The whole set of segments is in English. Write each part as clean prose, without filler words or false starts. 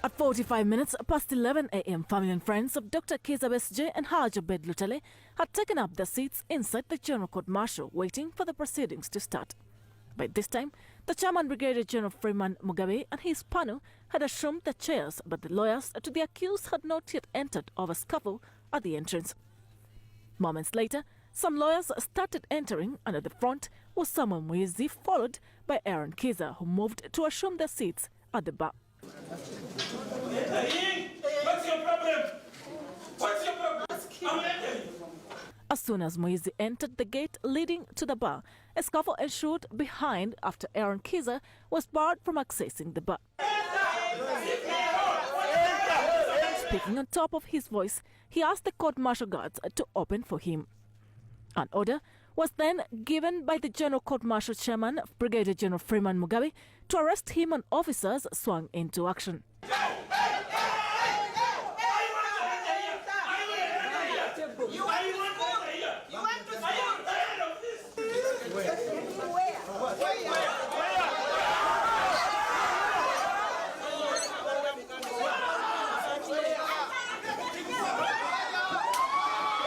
At 45 minutes past 11 a.m., family and friends of Dr.Kizza Besigye and Hajji Obeid Lutale had taken up their seats inside the General Court Martial, waiting for the proceedings to start. By this time, the chairman, Brigadier General Remanded Mugabe, and his panel had assumed their chairs, but the lawyers to the accused had not yet entered over scuffle at the entrance. Moments later, some lawyers started entering, and at the front was Samuel Muizi, followed by Dr.Kizza, who moved to assume their seats at the bar. What's your problem? What's your problem? As soon as Muizi entered the gate leading to the bar, a scuffle ensued behind after Dr.Kizza was barred from accessing the bar. Speaking on top of his voice, he asked the court-martial guards to open for him. An order was then given by the General Court-Martial Chairman, Brigadier General Remanded Mugabe, to arrest him, and officers swung into action.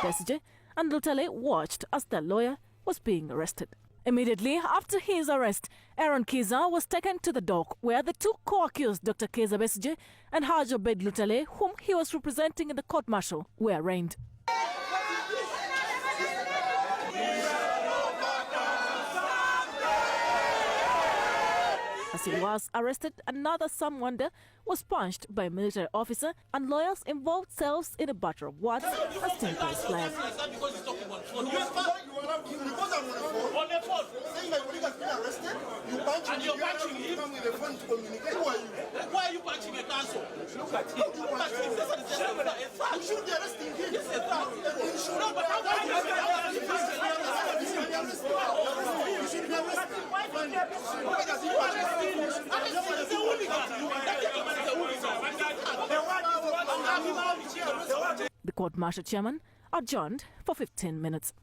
Besigye and Lutale watched as their lawyer was being arrested. Immediately after his arrest, Dr.Kizza was taken to the dock where the two co-accused, Dr.Kizza Besigye and Hajji Obeid Lutale, whom he was representing in the court-martial, were arraigned. As he was arrested, another Sam Wonder was punched by a military officer, and lawyers involved themselves in a battle of words as tempers flared. And you're punching him? Why are you punching a counsel? Look at him. You should be arresting him. Yes, sir. No, but how can you The court-martial chairman adjourned for 15 minutes.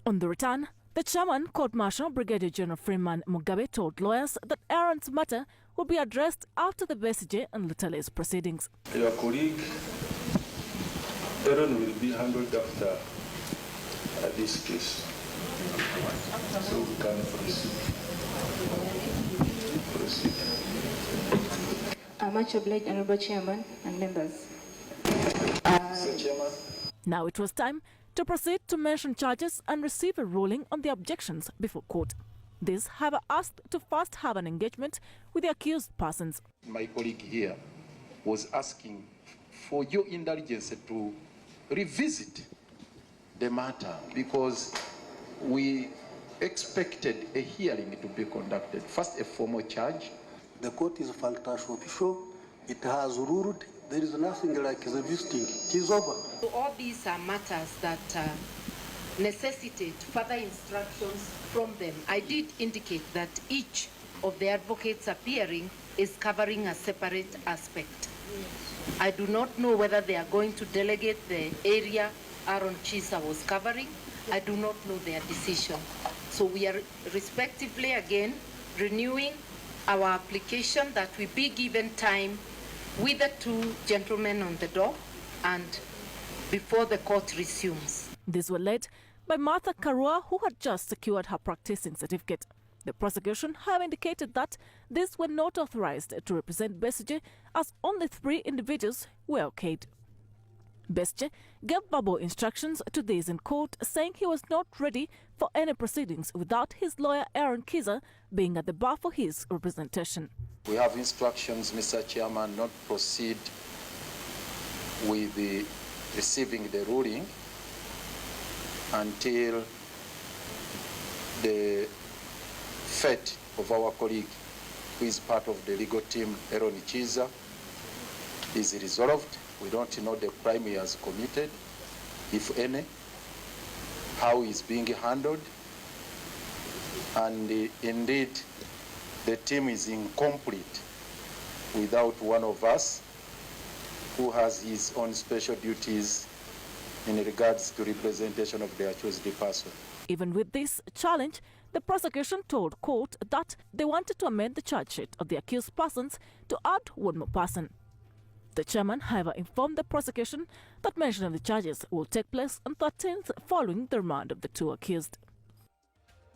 On the return, the chairman, court-martial Brigadier General Remanded Mugabe, told lawyers that Aaron's matter would be addressed after the Besigye and Lutale's proceedings. Your colleague, Aaron, will be handled after this case. So we can proceed. Much obliged, Honorable Chairman and members. Mr. Chairman. Now it was time to proceed to mention charges and receive a ruling on the objections before court. These have asked to first have an engagement with the accused persons. My colleague here was asking for your indulgence to revisit the matter because we expected a hearing to be conducted. First, a formal charge. The court is facultative official. It has ruled. There is nothing like the visiting. It is over. So all these are matters that necessitate further instructions from them. I did indicate that each of the advocates appearing is covering a separate aspect. I do not know whether they are going to delegate the area Dr.Kizza was covering. I do not know their decision. So we are respectively again renewing our application that we be given time with the two gentlemen on the door and before the court resumes. These were led by Martha Karua, who had just secured her practicing certificate. The prosecution have indicated that these were not authorized to represent Besigye, as only 3 individuals were okayed. Besigye gave verbal instructions to these in court, saying he was not ready for any proceedings without his lawyer Dr.Kizza being at the bar for his representation. We have instructions, Mr. Chairman, not proceed with the receiving the ruling until the fate of our colleague, who is part of the legal team, Dr.Kizza, is resolved. We don't know the crime he has committed, if any, how he is being handled, and indeed the team is incomplete without one of us who has his own special duties in regards to representation of the accused person. Even with this challenge, the prosecution told court that they wanted to amend the charge sheet of the accused persons to add one more person. The chairman, however, informed the prosecution that mention of the charges will take place on 13th following the remand of the two accused.